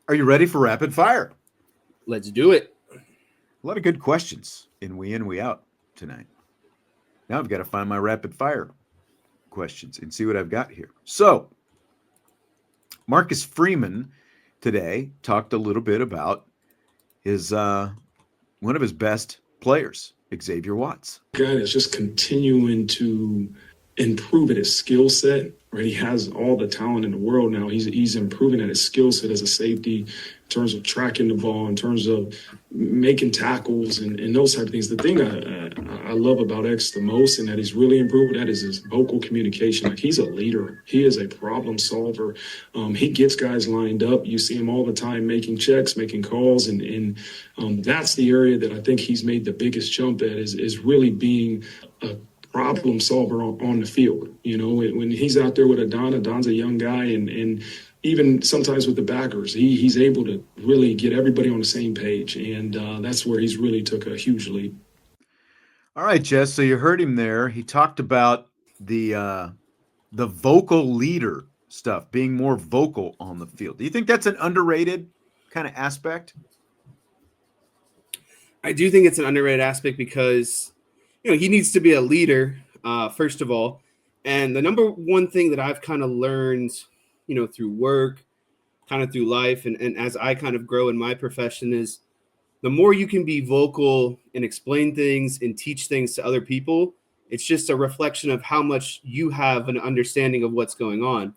Are you ready for rapid fire? Let's do it. A lot of good questions in We Out tonight. Now I've got to find my rapid fire questions and see what I've got here. So, Marcus Freeman today talked a little bit about his one of his best players, Xavier Watts. Guy that's just continuing to improve at his skill set. Right, he has all the talent in the world now. He's improving at his skill set as a safety in terms of tracking the ball, in terms of making tackles and those type of things. The thing I love about X the most and that he's really improved at is his vocal communication. Like, he's a leader. He is a problem solver. He gets guys lined up. You see him all the time making checks, making calls, and that's the area that I think he's made the biggest jump at is really being a problem solver on the field. You know, when he's out there with Don's a young guy, and even sometimes with the backers, he's able to really get everybody on the same page, and that's where he's really took a huge leap. All right, Jess. So you heard him there. He talked about the vocal leader stuff, being more vocal on the field. Do you think that's an underrated kind of aspect? I do think it's an underrated aspect because, he needs to be a leader, first of all. And the number one thing that I've kind of learned, through work, kind of through life, and as I kind of grow in my profession is the more you can be vocal and explain things and teach things to other people, it's just a reflection of how much you have an understanding of what's going on.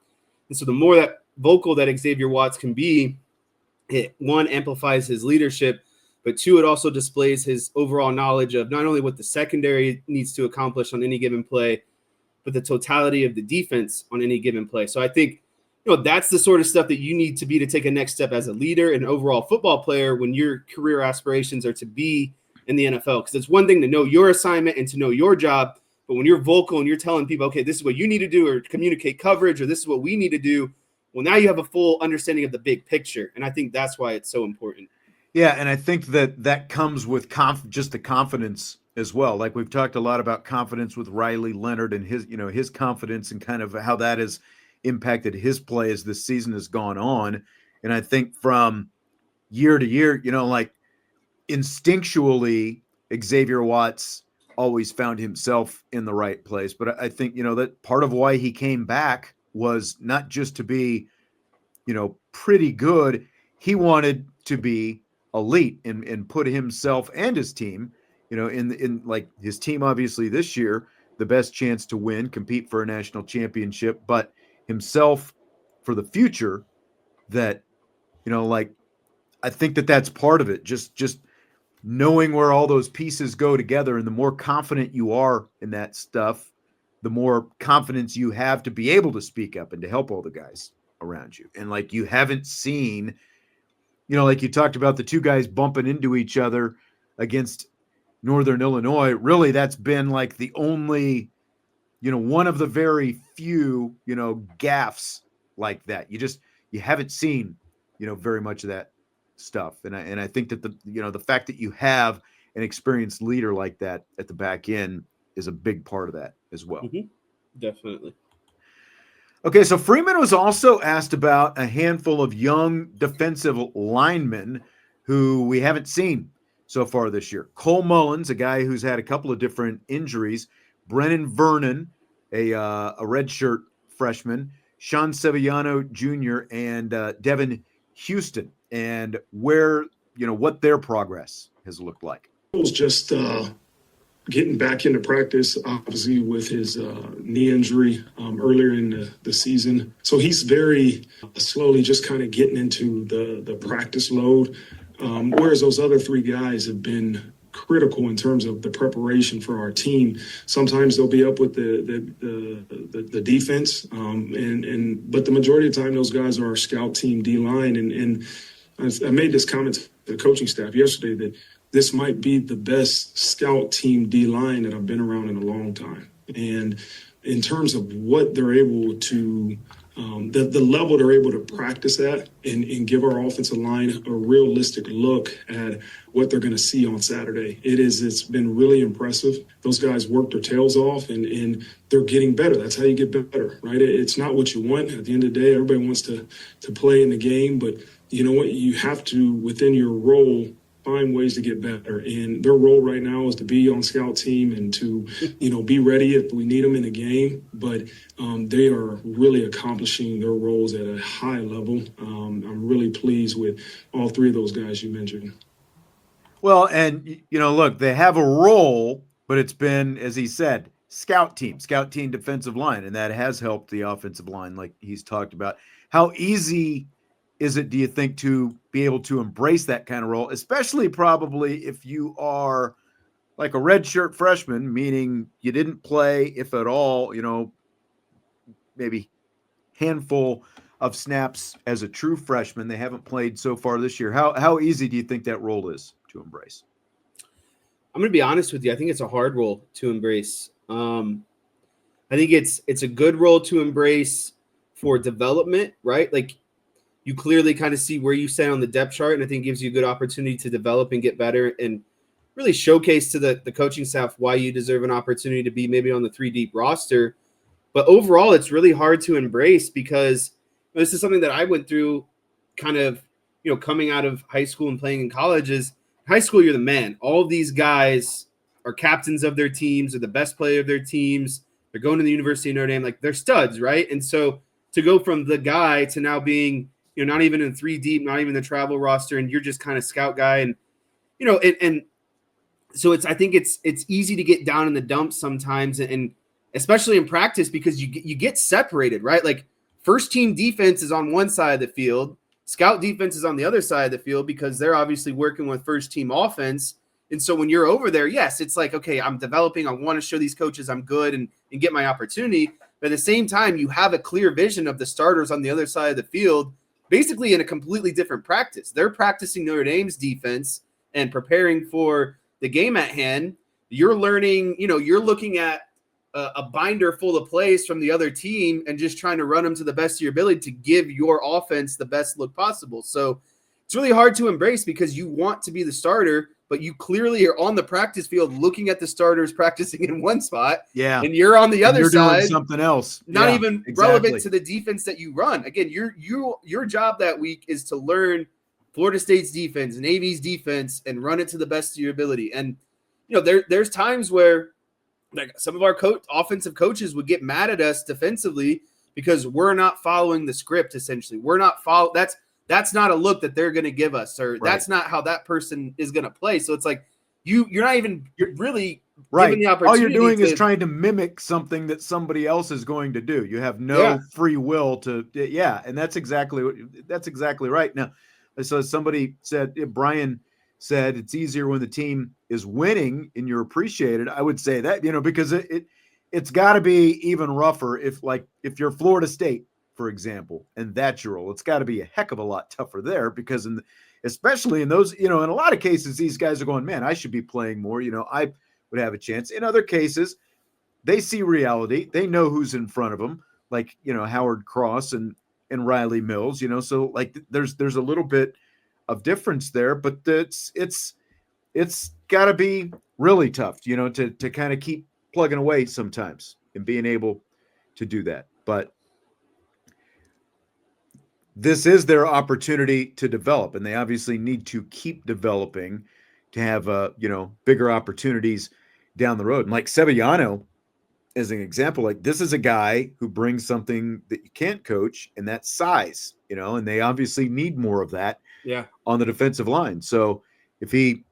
And so the more that vocal that Xavier Watts can be, it, one, amplifies his leadership, but two, it also displays his overall knowledge of not only what the secondary needs to accomplish on any given play, but the totality of the defense on any given play. So I think, that's the sort of stuff that you need to be to take a next step as a leader and overall football player when your career aspirations are to be in the NFL. Because it's one thing to know your assignment and to know your job, but when you're vocal and you're telling people, okay, this is what you need to do, or communicate coverage, or this is what we need to do, well, now you have a full understanding of the big picture. And I think that's why it's so important. Yeah, and I think that comes with just the confidence as well. Like, we've talked a lot about confidence with Riley Leonard and his confidence and kind of how that has impacted his play as this season has gone on. And I think from year to year, like instinctually, Xavier Watts always found himself in the right place. But I think, that part of why he came back was not just to be, pretty good. He wanted to be elite and put himself and his team, in like his team, obviously this year, the best chance to win, compete for a national championship, but himself for the future. That, I think that's part of it. Just knowing where all those pieces go together, and the more confident you are in that stuff, the more confidence you have to be able to speak up and to help all the guys around you. And like, you haven't seen, like you talked about the two guys bumping into each other against Northern Illinois. Really, that's been like the only, one of the very few, gaffes like that. You haven't seen, very much of that stuff. And I think that the fact that you have an experienced leader like that at the back end is a big part of that as well. Mm-hmm. Definitely. Okay, so Freeman was also asked about a handful of young defensive linemen who we haven't seen so far this year. Cole Mullins, a guy who's had a couple of different injuries. Brendan Vernon, a redshirt freshman. Sean Sevillano Jr. and Devan Houstan, and where, what their progress has looked like. It was just getting back into practice, obviously with his knee injury earlier in the season. So he's very slowly just kind of getting into the practice load, whereas those other three guys have been critical in terms of the preparation for our team. Sometimes they'll be up with the defense, but the majority of the time those guys are our scout team D-line. And I made this comment to the coaching staff yesterday that this might be the best scout team D-line that I've been around in a long time. And in terms of what they're able to, the level they're able to practice at and give our offensive line a realistic look at what they're going to see on Saturday. It's been really impressive. Those guys work their tails off and they're getting better. That's how you get better, right? It's not what you want. At the end of the day, everybody wants to play in the game, but you know what, you have to, within your role, find ways to get better. And their role right now is to be on scout team and to, be ready if we need them in the game. But they are really accomplishing their roles at a high level. I'm really pleased with all three of those guys you mentioned. Well, and, look, they have a role, but it's been, as he said, scout team defensive line, and that has helped the offensive line like he's talked about. How easy is it, do you think, to be able to embrace that kind of role, especially probably if you are like a redshirt freshman, meaning you didn't play, if at all, maybe handful of snaps as a true freshman. They haven't played so far this year. How easy do you think that role is to embrace? I'm going to be honest with you. I think it's a hard role to embrace. I think it's a good role to embrace for development, right? Like, you clearly kind of see where you stand on the depth chart, and I think gives you a good opportunity to develop and get better and really showcase to the coaching staff why you deserve an opportunity to be maybe on the 3-deep roster. But overall, it's really hard to embrace because this is something that I went through kind of, coming out of high school and playing in college. Is high school, you're the man. All of these guys are captains of their teams, are the best player of their teams. They're going to the University of Notre Dame. Like, they're studs, right? And so to go from the guy to now being – not even in 3-deep, not even the travel roster, and you're just kind of scout guy. And, and so I think it's easy to get down in the dumps sometimes, and especially in practice, because you get separated, right? Like, first team defense is on one side of the field, scout defense is on the other side of the field, because they're obviously working with first team offense. And so when you're over there, yes, it's like, okay, I'm developing. I want to show these coaches I'm good and get my opportunity. But at the same time, you have a clear vision of the starters on the other side of the field, basically in a completely different practice. They're practicing Notre Dame's defense and preparing for the game at hand. You're learning, you're looking at a binder full of plays from the other team and just trying to run them to the best of your ability to give your offense the best look possible. So it's really hard to embrace because you want to be the starter, but you clearly are on the practice field looking at the starters practicing in one spot. Yeah. And you're on the other side doing something else. Not even relevant to the defense that you run. Again, your job that week is to learn Florida State's defense, Navy's defense, and run it to the best of your ability. And there's times where like some of our offensive coaches would get mad at us defensively because we're not following the script. Essentially, we're not that's not a look that they're going to give us, or that's not how that person is going to play. So it's like you're really right. given the opportunity. All you're doing is trying to mimic something that somebody else is going to do. You have no free will to, and that's exactly right. Now, so somebody said, Brian said, it's easier when the team is winning and you're appreciated. I would say that, because it's got to be even rougher if you're Florida State, for example, and that's your role. It's got to be a heck of a lot tougher there because especially in those, in a lot of cases, these guys are going, man, I should be playing more. I would have a chance. In other cases, they see reality. They know who's in front of them, like, Howard Cross and Riley Mills, so like there's a little bit of difference there, but it's got to be really tough, to kind of keep plugging away sometimes and being able to do that. But this is their opportunity to develop, and they obviously need to keep developing to have, bigger opportunities down the road. And like Sevillano, as an example, like this is a guy who brings something that you can't coach, and that's size, and they obviously need more of that on the defensive line. So if he,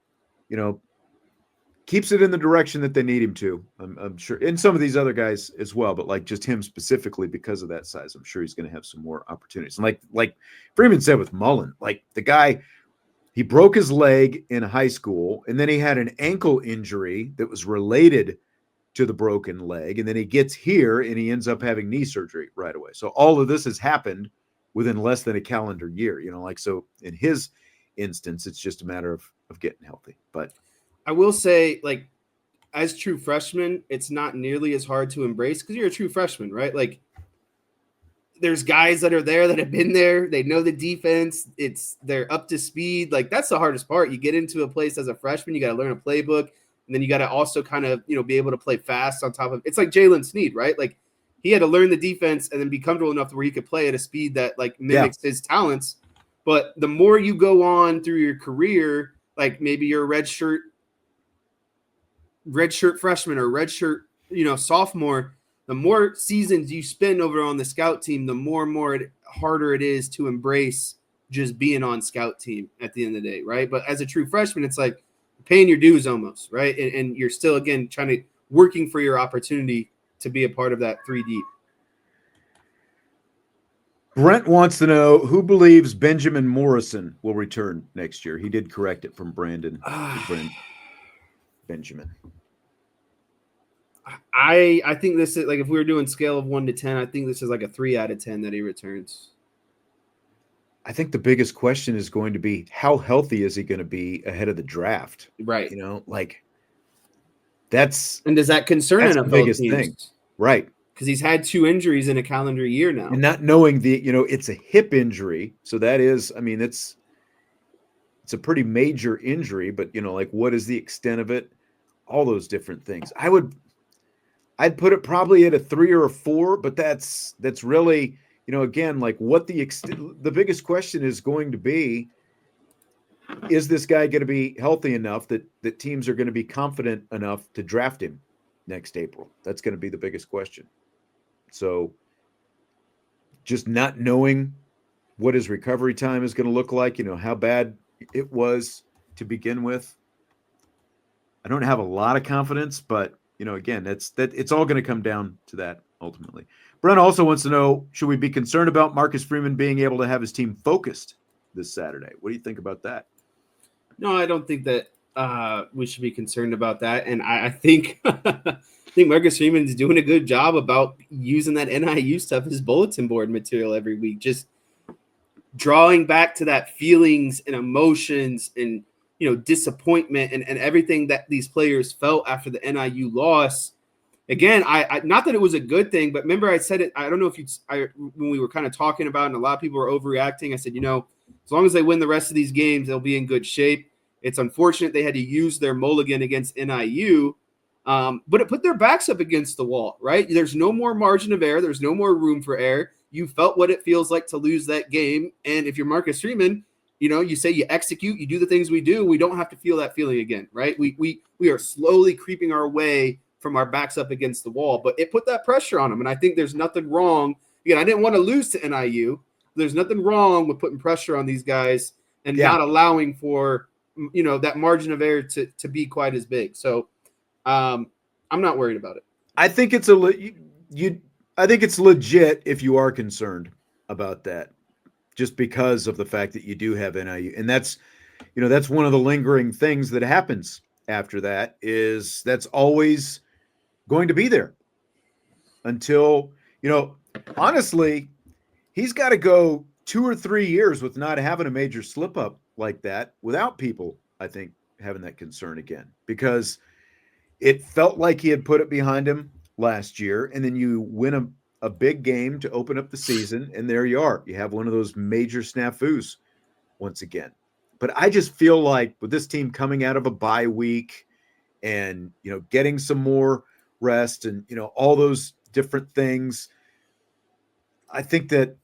keeps it in the direction that they need him to, I'm sure, and some of these other guys as well, but like just him specifically because of that size, I'm sure he's going to have some more opportunities. And like Freeman said with Mullins, like the guy, he broke his leg in high school, and then he had an ankle injury that was related to the broken leg, and then he gets here and he ends up having knee surgery right away. So all of this has happened within less than a calendar year, so in his instance, it's just a matter of getting healthy. But I will say, like, as true freshmen, it's not nearly as hard to embrace because you're a true freshman, right? Like, there's guys that are there that have been there. They know the defense. They're up to speed. Like, that's the hardest part. You get into a place as a freshman, you got to learn a playbook, and then you got to also kind of, be able to play fast on top of – it's like Jalen Sneed, right? Like, he had to learn the defense and then be comfortable enough to where he could play at a speed that, like, mimics his talents. But the more you go on through your career, like maybe you're a redshirt freshman or redshirt, sophomore, the more seasons you spend over on the scout team, the more and more harder it is to embrace just being on scout team at the end of the day, right? But as a true freshman, it's like paying your dues almost, right? And you're still, again, working for your opportunity to be a part of that 3D. Brent wants to know who believes Benjamim Morrison will return next year. He did correct it from Brandon. Benjamin. I think this is like, if we were doing scale of 1 to 10, I think this is like a 3 out of 10 that he returns. I think the biggest question is going to be, how healthy is he going to be ahead of the draft? Right. And does that concern the biggest thing? Right. Because he's had 2 injuries in a calendar year now. And not knowing it's a hip injury. So that is, it's a pretty major injury, but what is the extent of it? All those different things. I'd put it probably at a 3 or a 4, but that's really, again, like what the biggest question is going to be, is this guy going to be healthy enough that teams are going to be confident enough to draft him next April? That's going to be the biggest question. So just not knowing what his recovery time is going to look like, how bad it was to begin with. I don't have a lot of confidence, but again, it's all going to come down to that ultimately. Brent also wants to know, should we be concerned about Marcus Freeman being able to have his team focused this Saturday? What do you think about that? No, I don't think that we should be concerned about that. And I think I think Marcus Freeman is doing a good job about using that NIU stuff as bulletin board material every week, just drawing back to that feelings and emotions and, disappointment and everything that these players felt after the NIU loss. Again, I not that it was a good thing, but remember I said it, I don't know if when we were kind of talking about it and a lot of people were overreacting, I said, as long as they win the rest of these games, they'll be in good shape. It's unfortunate they had to use their mulligan against NIU, but it put their backs up against the wall, right? There's no more margin of error. There's no more room for error. You felt what it feels like to lose that game. And if you're Marcus Freeman, you say you execute, you do the things we do. We don't have to feel that feeling again, right? We are slowly creeping our way from our backs up against the wall, but it put that pressure on them. And I think there's nothing wrong. Again, I didn't want to lose to NIU. There's nothing wrong with putting pressure on these guys and not allowing for, that margin of error to be quite as big. So I'm not worried about it. I think it's I think it's legit if you are concerned about that, just because of the fact that you do have NIU. And that's one of the lingering things that happens after that, is that's always going to be there until, honestly, he's got to go 2 or 3 years with not having a major slip up like that without people, I think, having that concern again, because it felt like he had put it behind him last year, and then you win a big game to open up the season, and there you are. You have one of those major snafus once again. But I just feel like with this team coming out of a bye week and, getting some more rest and, all those different things, I think that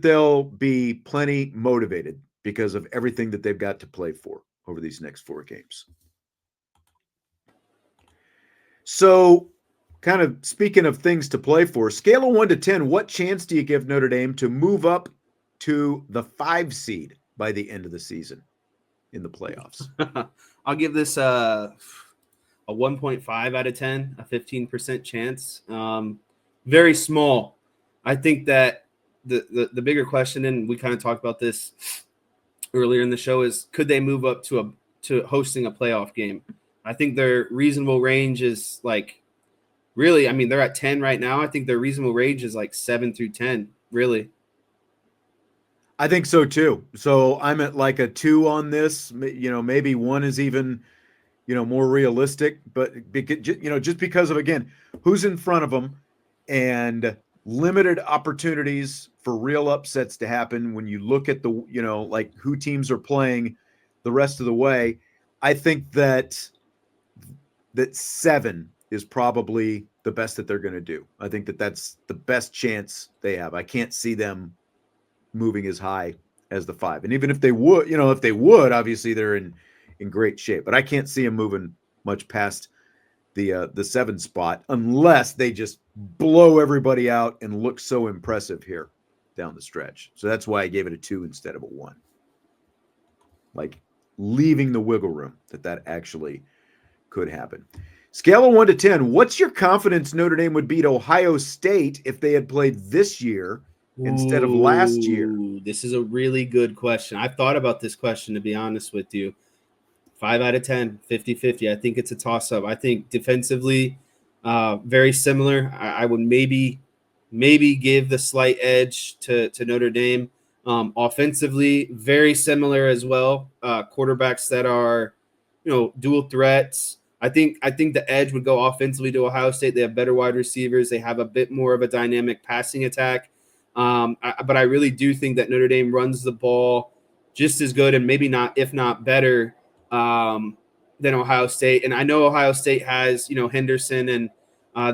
they'll be plenty motivated because of everything that they've got to play for over these next 4 games. So, kind of speaking of things to play for, scale of 1 to 10, what chance do you give Notre Dame to move up to the 5 seed by the end of the season in the playoffs? I'll give this a 1.5 out of 10, a 15% chance. Very small. I think that the bigger question, and we kind of talked about this earlier in the show, is could they move up to hosting a playoff game? I think their reasonable range is like, really, they're at 10 right now. I think their reasonable range is like 7 through 10, really. I think so too. So I'm at like a 2 on this. Maybe 1 is even, more realistic. But just because of, again, who's in front of them and limited opportunities for real upsets to happen when you look at the, like who teams are playing the rest of the way. I think that 7 is probably the best that they're going to do. I think that that's the best chance they have. I can't see them moving as high as the 5. And even if they would, obviously they're in great shape. But I can't see them moving much past the 7 spot unless they just blow everybody out and look so impressive here down the stretch. So that's why I gave it a 2 instead of a 1. Like leaving the wiggle room that actually could happen. Scale of 1 to 10, what's your confidence Notre Dame would beat Ohio State if they had played this year instead of last year? This is a really good question. I've thought about this question, to be honest with you. 5 out of 10, 50-50. I think it's a toss-up. I think defensively, very similar. I would maybe give the slight edge to Notre Dame. Offensively, very similar as well. Quarterbacks that are, dual threats. I think the edge would go offensively to Ohio State. They have better wide receivers. They have a bit more of a dynamic passing attack. But I really do think that Notre Dame runs the ball just as good and maybe not, if not better, than Ohio State. And I know Ohio State has, Henderson and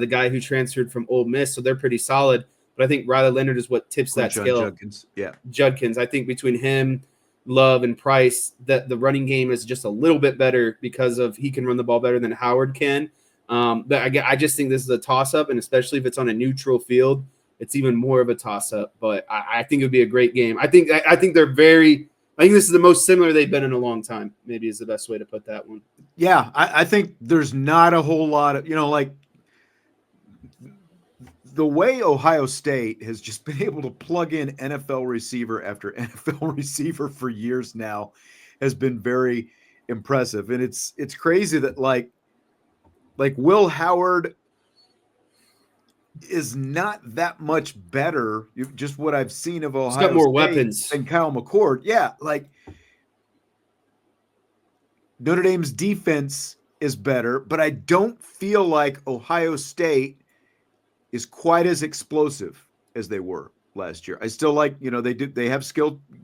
the guy who transferred from Ole Miss, so they're pretty solid. But I think Riley Leonard is what tips that scale. Judkins. Yeah. Judkins. I think between him, Love, and Price, that the running game is just a little bit better because of he can run the ball better than Howard can. But I just think this is a toss-up, and especially if it's on a neutral field, it's even more of a toss-up. But I think it would be a great game. I think they're very – I think this is the most similar they've been in a long time, maybe is the best way to put that one. Yeah, I think there's not a whole lot of, like the way Ohio State has just been able to plug in NFL receiver after NFL receiver for years now has been very impressive. And it's crazy that like Will Howard is not that much better. Just what I've seen of Ohio State. He's got more weapons than Kyle McCord. Yeah, like Notre Dame's defense is better, but I don't feel like Ohio State is quite as explosive as they were last year. I still like, they have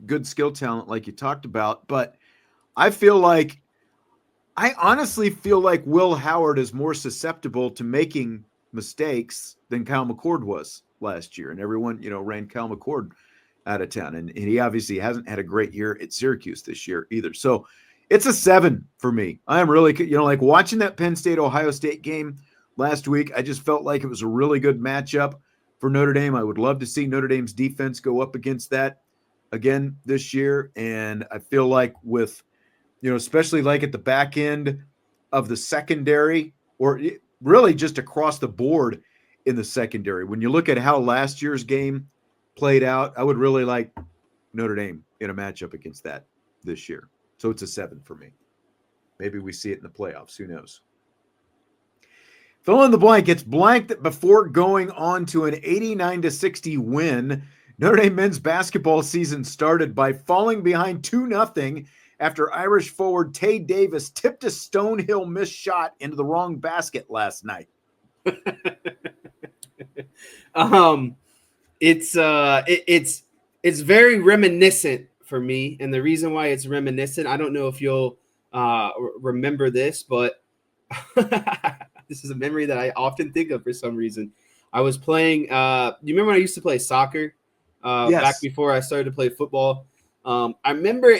good skill talent like you talked about, but I honestly feel like Will Howard is more susceptible to making mistakes than Kyle McCord was last year. And everyone, ran Kyle McCord out of town. And he obviously hasn't had a great year at Syracuse this year either. So it's a 7 for me. I am really, like watching that Penn State Ohio State game last week, I just felt like it was a really good matchup for Notre Dame. I would love to see Notre Dame's defense go up against that again this year. And I feel like with, especially like at the back end of the secondary, or really just across the board in the secondary, when you look at how last year's game played out, I would really like Notre Dame in a matchup against that this year. So it's a 7 for me. Maybe we see it in the playoffs. Who knows? Fill in the blank. It's blanked before going on to an 89-60 win. Notre Dame men's basketball season started by falling behind 2-0 after Irish forward Tae Davis tipped a Stonehill missed shot into the wrong basket last night. It's very reminiscent for me, and the reason why it's reminiscent, I don't know if you'll remember this, but this is a memory that I often think of for some reason. I was playing. You remember when I used to play soccer Yes. back before I started to play football? I remember.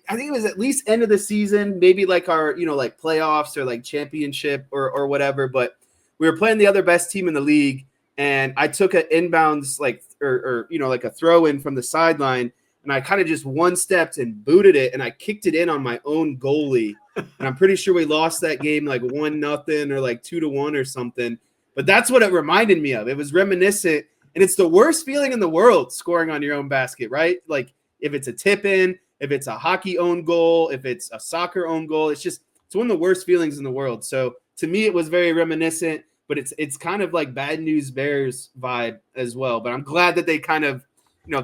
I think it was at least end of the season, maybe like our like playoffs or like championship or whatever. But we were playing the other best team in the league, and I took an inbounds like like a throw in from the sideline, and I kind of just one-stepped and booted it, and I kicked it in on my own goalie. And I'm pretty sure we lost that game like 1-0 or like 2-1 or something. But that's what it reminded me of. It was reminiscent, and it's the worst feeling in the world scoring on your own basket, right? Like if it's a tip in, if it's a hockey own goal, if it's a soccer own goal, it's one of the worst feelings in the world. So to me, it was very reminiscent, but it's kind of like Bad News Bears vibe as well. But I'm glad that they kind of,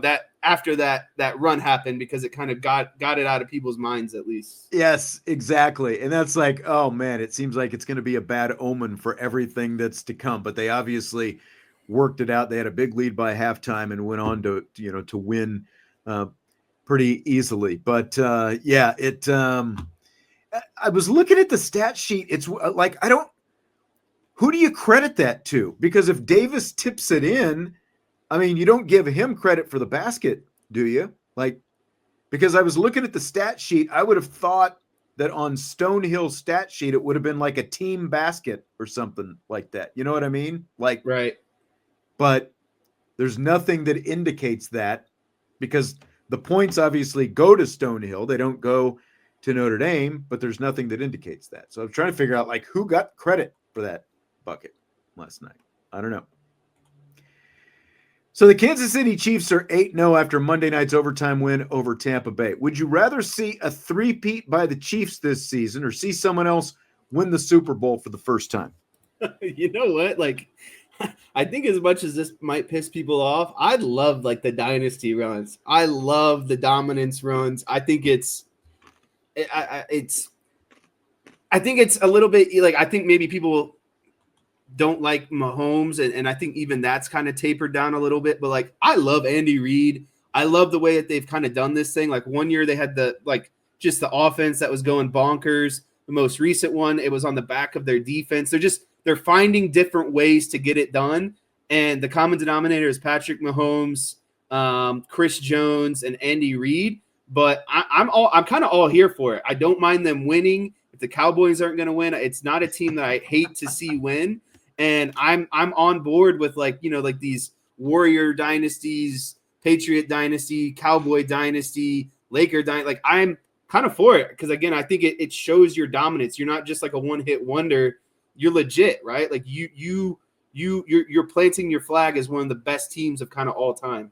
that after that run happened, because it kind of got it out of people's minds at least. Yes, exactly. And that's like, oh man, it seems like it's going to be a bad omen for everything that's to come. But they obviously worked it out. They had a big lead by halftime and went on to win pretty easily. But I was looking at the stat sheet. It's like, who do you credit that to? Because if Davis tips it in, I mean, you don't give him credit for the basket, do you? Like, because I was looking at the stat sheet. I would have thought that on Stonehill's stat sheet, it would have been like a team basket or something like that. You know what I mean? Like, Right. But there's nothing that indicates that, because the points obviously go to Stonehill. They don't go to Notre Dame, but there's nothing that indicates that. So I'm trying to figure out like who got credit for that bucket last night. I don't know. So the Kansas City Chiefs are 8-0 after Monday night's overtime win over Tampa Bay. Would you rather see a three-peat by the Chiefs this season or see someone else win the Super Bowl for the first time? You know what? Like, I think as much as this might piss people off, I love like the dynasty runs. I love the dominance runs. I think it's a little bit like, I think maybe people don't like Mahomes, and I think even that's kind of tapered down a little bit. But like, I love Andy Reid. I love the way that they've kind of done this thing. Like, one year they had just the offense that was going bonkers. The most recent one, it was on the back of their defense. They're finding different ways to get it done. And the common denominator is Patrick Mahomes, Chris Jones, and Andy Reid. But I'm kind of all here for it. I don't mind them winning. If the Cowboys aren't going to win, it's not a team that I hate to see win. And I'm on board with like these Warrior dynasties, Patriot dynasty, Cowboy dynasty, Laker dynasty. Like, I'm kind of for it because, again, I think it shows your dominance. You're not just like a one-hit wonder. You're legit, right? Like you're planting your flag as one of the best teams of kind of all time.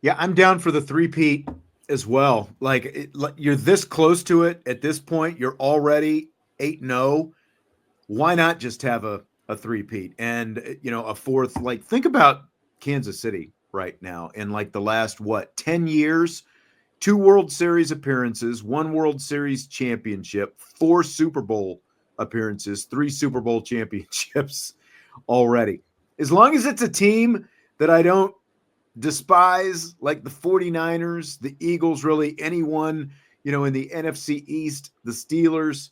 Yeah, I'm down for the three-peat as well. Like, you're this close to it at this point. You're already 8-0. Why not just have a three-peat and, a fourth? Like, think about Kansas City right now in like the last, 10 years, 2 World Series appearances, 1 World Series championship, 4 Super Bowl appearances, 3 Super Bowl championships already. As long as it's a team that I don't despise, like the 49ers, the Eagles, really anyone, in the NFC East, the Steelers,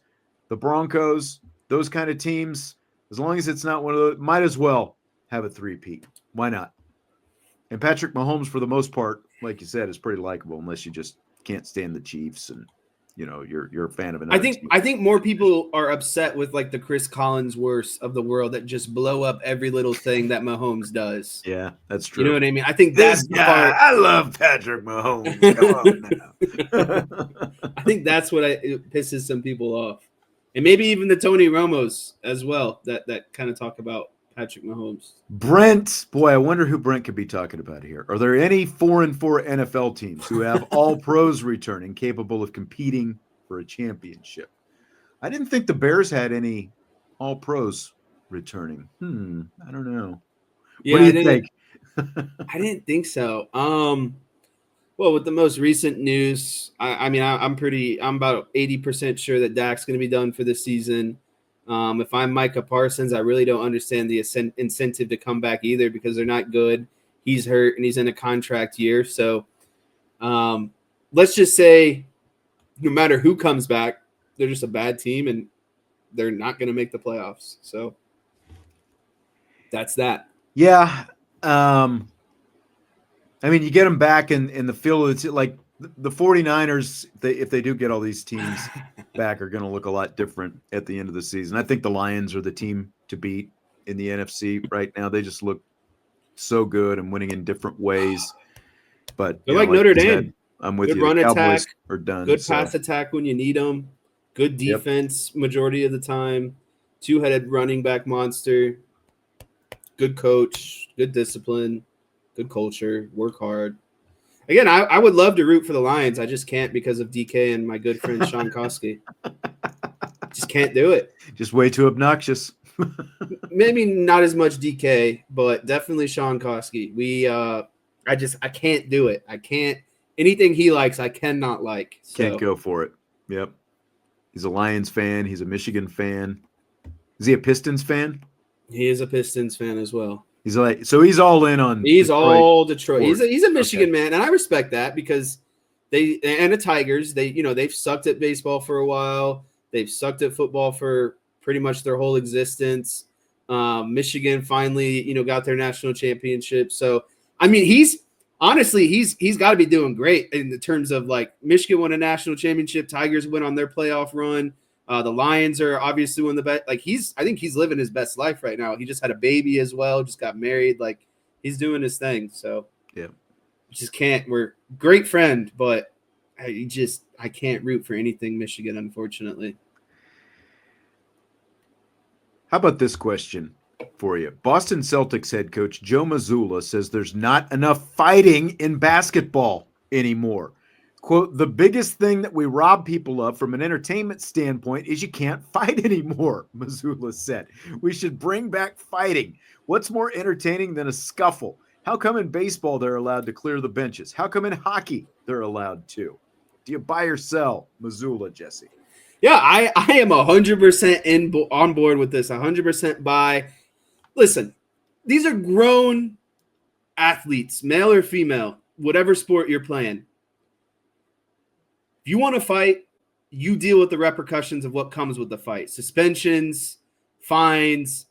the Broncos, those kind of teams, as long as it's not one of those, might as well have a three-peat. Why not? And Patrick Mahomes, for the most part, like you said, is pretty likable, unless you just can't stand the Chiefs and you're a fan of another team. I think more people are upset with like the Chris Collinsworths of the world that just blow up every little thing that Mahomes does. Yeah, that's true. You know what I mean? I think that's the part. I love Patrick Mahomes. Come on now. I think that's what it pisses some people off. And maybe even the Tony Romos as well that kind of talk about Patrick Mahomes. Brent, boy, I wonder who Brent could be talking about here. Are there any 4-4 NFL teams who have all pros returning capable of competing for a championship? I didn't think the Bears had any all pros returning. I don't know. Yeah, what do you think? I didn't think so. Well, with the most recent news, I'm about 80% sure that Dak's going to be done for this season. If I'm Micah Parsons, I really don't understand the incentive to come back either because they're not good. He's hurt and he's in a contract year. So let's just say no matter who comes back, they're just a bad team and they're not going to make the playoffs. So that's that. Yeah. You get them back in the field. It's like the 49ers, if they do get all these teams back, are going to look a lot different at the end of the season. I think the Lions are the team to beat in the NFC right now. They just look so good and winning in different ways. But they're like Notre Dame. I'm with good you. Run the Cowboys attack, are done. Good pass attack when you need them. Good defense majority of the time. 2-headed running back monster. Good coach. Good discipline. Good culture. Work hard. Again, I would love to root for the Lions. I just can't because of DK and my good friend Sean Koski. Just can't do it. Just way too obnoxious. Maybe not as much DK, but definitely Sean Koski. I can't do it. I can't. Anything he likes, I cannot like. So. Can't go for it. Yep. He's a Lions fan. He's a Michigan fan. Is he a Pistons fan? He is a Pistons fan as well. He's all in on. He's Detroit. all Detroit. He's a Michigan man, and I respect that because the Tigers. They've sucked at baseball for a while. They've sucked at football for pretty much their whole existence. Michigan finally, got their national championship. So he's honestly, he's got to be doing great in the terms of like Michigan won a national championship, Tigers went on their playoff run. The Lions are obviously one of the best. Like I think he's living his best life right now. He just had a baby as well, just got married. Like he's doing his thing. So yeah, just can't. We're great friend, but I can't root for anything Michigan, unfortunately. How about this question for you? Boston Celtics head coach Joe Mazzulla says there's not enough fighting in basketball anymore. Quote, the biggest thing that we rob people of from an entertainment standpoint is you can't fight anymore, Mazzulla said. We should bring back fighting. What's more entertaining than a scuffle? How come in baseball they're allowed to clear the benches? How come in hockey they're allowed to? Do you buy or sell, Mazzulla, Jesse? Yeah, I am 100% on board with this, 100% buy. Listen, these are grown athletes, male or female, whatever sport you're playing. If you want to fight, you deal with the repercussions of what comes with the fight. Suspensions, fines,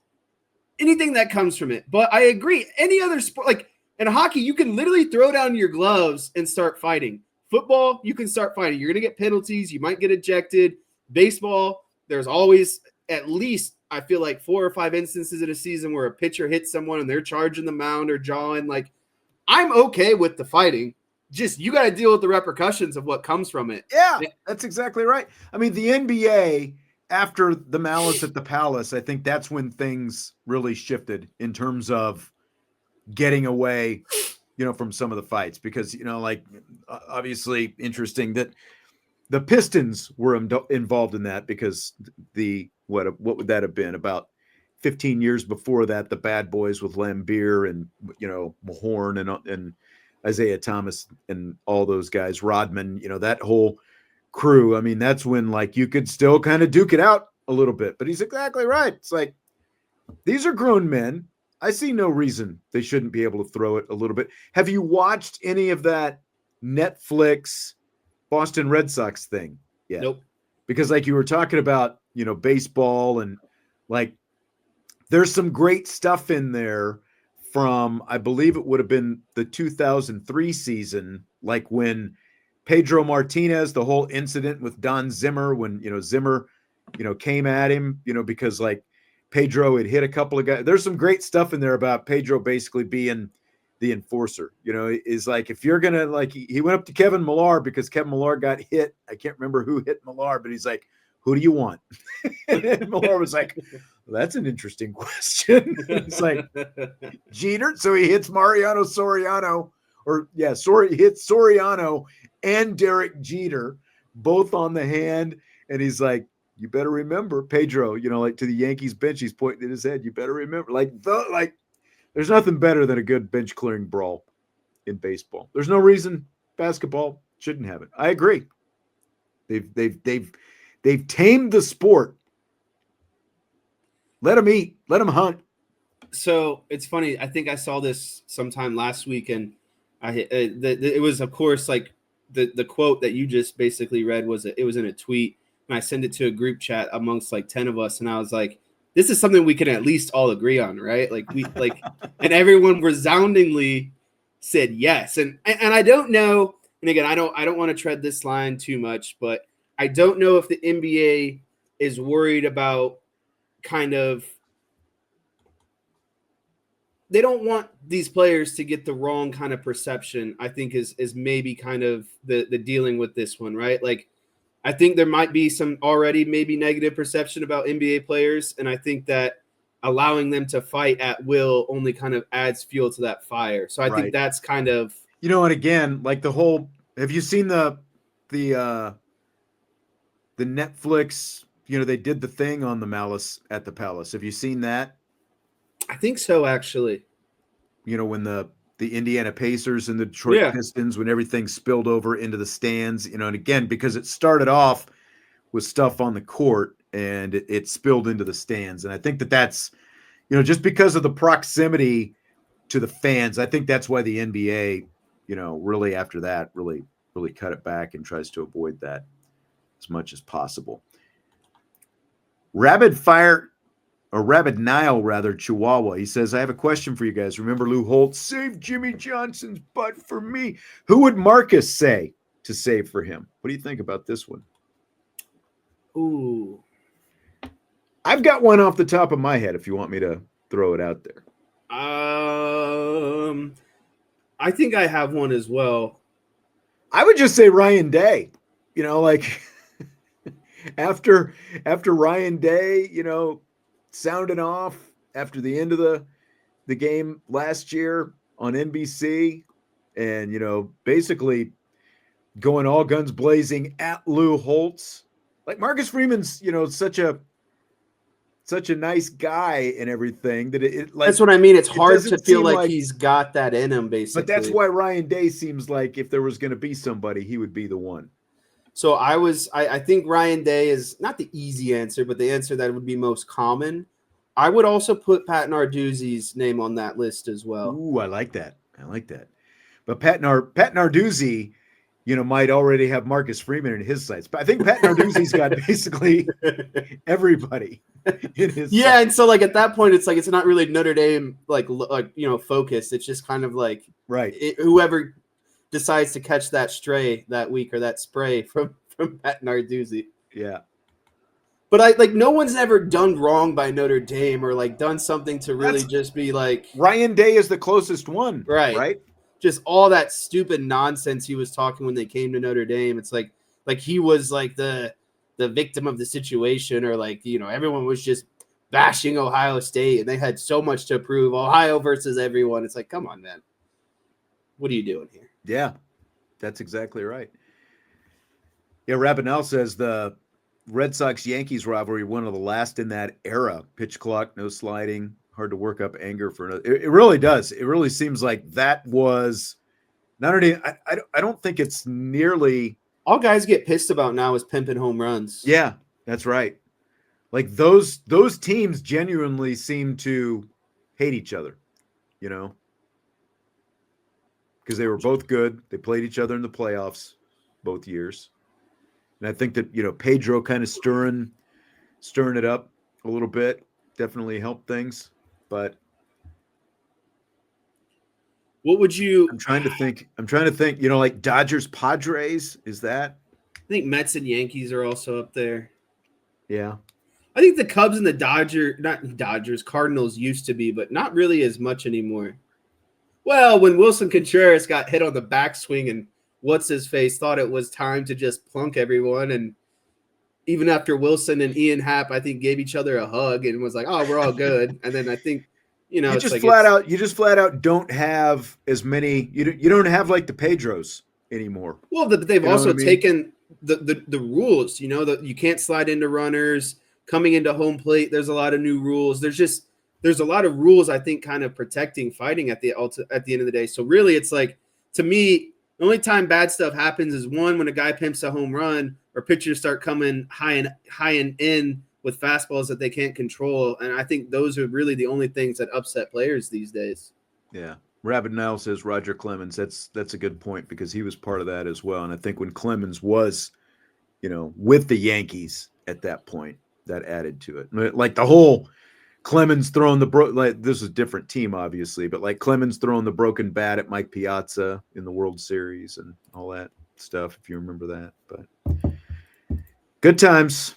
anything that comes from it. But I agree. Any other sport, like in hockey, you can literally throw down your gloves and start fighting. Football, you can start fighting. You're going to get penalties. You might get ejected. Baseball, there's always at least, I feel like 4 or 5 instances in a season where a pitcher hits someone and they're charging the mound or jawing. Like, I'm okay with the fighting. Just you got to deal with the repercussions of what comes from it. Yeah, that's exactly right. I mean, the NBA, after the Malice at the Palace, I think that's when things really shifted in terms of getting away, from some of the fights. Because, like, obviously interesting that the Pistons were involved in that because what would that have been? About 15 years before that, the Bad Boys with Lambeer and, Mahorn and Isaiah Thomas and all those guys, Rodman, that whole crew. I mean, that's when like you could still kind of duke it out a little bit, but he's exactly right. It's like, these are grown men. I see no reason they shouldn't be able to throw it a little bit. Have you watched any of that Netflix Boston Red Sox thing yet? Nope. Because like you were talking about, baseball and like, there's some great stuff in there from, I believe it would have been the 2003 season, like when Pedro Martinez, the whole incident with Don Zimmer, when, Zimmer, came at him, because like Pedro had hit a couple of guys. There's some great stuff in there about Pedro basically being the enforcer, is like, if you're going to like, he went up to Kevin Millar because Kevin Millar got hit. I can't remember who hit Millar, but he's like, who do you want? And Millar was like, well, that's an interesting question. It's like Jeter. So he hits Mariano Soriano, he hits Soriano and Derek Jeter both on the hand. And he's like, you better remember, Pedro, like to the Yankees bench, he's pointing at his head. You better remember, there's nothing better than a good bench clearing brawl in baseball. There's no reason basketball shouldn't have it. I agree. They've tamed the sport. Let them eat. Let them hunt. So it's funny. I think I saw this sometime last week, and it was, of course, like the quote that you just basically read it was in a tweet, and I sent it to a group chat amongst like 10 of us, and I was like, "This is something we can at least all agree on, right?" And everyone resoundingly said yes. And I don't know. And again, I don't want to tread this line too much, but I don't know if the NBA is worried about kind of, they don't want these players to get the wrong kind of perception, I think is maybe kind of the dealing with this one, right? Like, I think there might be some already maybe negative perception about NBA players. And I think that allowing them to fight at will only kind of adds fuel to that fire. So I think that's kind of, and again, like the whole, have you seen the Netflix, they did the thing on the Malice at the Palace. Have you seen that? I think so, actually. When the Indiana Pacers and the Detroit Pistons, when everything spilled over into the stands, and again, because it started off with stuff on the court and it spilled into the stands. And I think that's, just because of the proximity to the fans, I think that's why the NBA, really after that, really cut it back and tries to avoid that as much as possible. Rapid fire or Rabid Nile, rather, Chihuahua. He says, I have a question for you guys. Remember Lou Holtz? Save Jimmy Johnson's butt for me. Who would Marcus say to save for him? What do you think about this one? Ooh. I've got one off the top of my head if you want me to throw it out there. I think I have one as well. I would just say Ryan Day. You know, like after Ryan Day, you know, sounding off after the end of the game last year on NBC, and you know, basically going all guns blazing at Lou Holtz. Like Marcus Freeman's, you know, such a nice guy and everything that it like that's what I mean. It's hard to feel like he's got that in him, basically. But that's why Ryan Day seems like if there was going to be somebody, he would be the one. So I think Ryan Day is not the easy answer, but the answer that would be most common. I would also put Pat Narduzzi's name on that list as well. Ooh, I like that. But Pat Narduzzi, you know, might already have Marcus Freeman in his sights. But I think Pat Narduzzi's got basically everybody in his sights. And so like at that point, it's like it's not really Notre Dame like you know focused. It's just kind of like right. Whoever decides to catch that stray that week or that spray from Pat Narduzzi. Yeah. But no one's ever done wrong by Notre Dame or like done something to really just be like Ryan Day is the closest one. Right. Just all that stupid nonsense he was talking when they came to Notre Dame. It's like he was like the victim of the situation, or like, you know, everyone was just bashing Ohio State and they had so much to prove. Ohio versus everyone. It's like, come on, man. What are you doing here? Yeah, that's exactly right. Yeah, Rabinell says the Red Sox-Yankees rivalry, one of the last in that era. Pitch clock, no sliding, hard to work up anger for another. It really does. It really seems like that was not only. I don't think it's nearly. All guys get pissed about now is pimping home runs. Yeah, that's right. Like those teams genuinely seem to hate each other, you know, because they were both good. They played each other in the playoffs both years. And I think that, you know, Pedro kind of stirring it up a little bit definitely helped things. But what would you? I'm trying to think. You know, like Dodgers, Padres. Is that? I think Mets and Yankees are also up there. Yeah. I think the Cubs and the Cardinals used to be, but not really as much anymore. Well, when Wilson Contreras got hit on the backswing and what's-his-face thought it was time to just plunk everyone, and even after Wilson and Ian Happ, I think, gave each other a hug and was like, oh, we're all good. And then I think, you know, you just flat out don't have as many. You don't have like the Pedros anymore. Well, but they've also taken the rules, you know, that you can't slide into runners coming into home plate. There's a lot of new rules. There's a lot of rules, I think, kind of protecting fighting at the end of the day. So really, it's like, to me, the only time bad stuff happens is one, when a guy pimps a home run or pitchers start coming high and in with fastballs that they can't control. And I think those are really the only things that upset players these days. Yeah. Rabid Nile says Roger Clemens. That's a good point, because he was part of that as well. And I think when Clemens was, you know, with the Yankees at that point, that added to it. Like the whole Clemens throwing like this is a different team, obviously, but like Clemens throwing the broken bat at Mike Piazza in the World Series and all that stuff, if you remember that. But good times.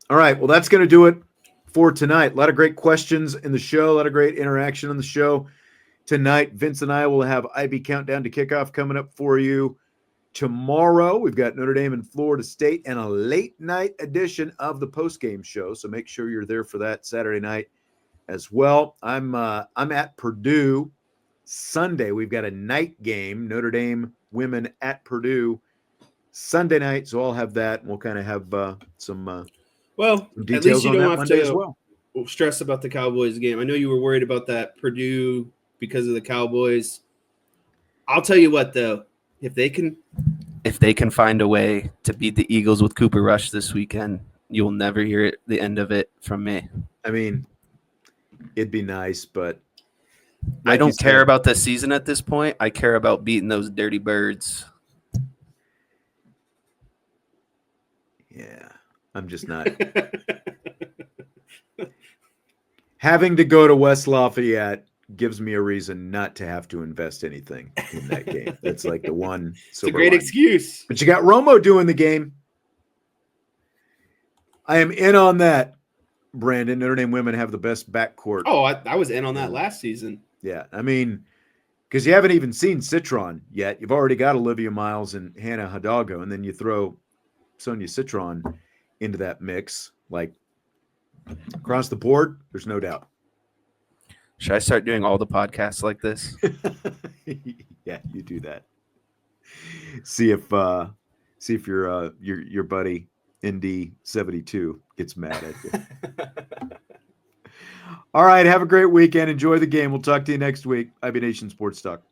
All right, well, that's going to do it for tonight. A lot of great questions in the show, a lot of great interaction on the show tonight. Vince and I will have IB Countdown to Kickoff coming up for you tomorrow. We've got Notre Dame and Florida State and a late night edition of the postgame show. So make sure you're there for that Saturday night as well. I'm at Purdue Sunday. We've got a night game, Notre Dame women at Purdue Sunday night. So I'll have that, and we'll kind of have some details at least you on don't that have Monday to as well. Stress about the Cowboys game. I know you were worried about that Purdue because of the Cowboys. I'll tell you what, though. If they can find a way to beat the Eagles with Cooper Rush this weekend, you will never hear the end of it from me. I mean, it'd be nice, but I don't care about the season at this point. I care about beating those dirty birds. Yeah, I'm just not. having to go to West Lafayette gives me a reason not to have to invest anything in that game. That's like the one. It's a great excuse. But you got Romo doing the game. I am in on that, Brandon. Notre Dame women have the best backcourt. Oh, I was in on that last season. Yeah, I mean, because you haven't even seen Citron yet. You've already got Olivia Miles and Hannah Hidalgo, and then you throw Sonia Citron into that mix. Like, across the board, there's no doubt. Should I start doing all the podcasts like this? Yeah, you do that. See if your buddy ND72 gets mad at you. All right, have a great weekend. Enjoy the game. We'll talk to you next week. IB Nation Sports Talk.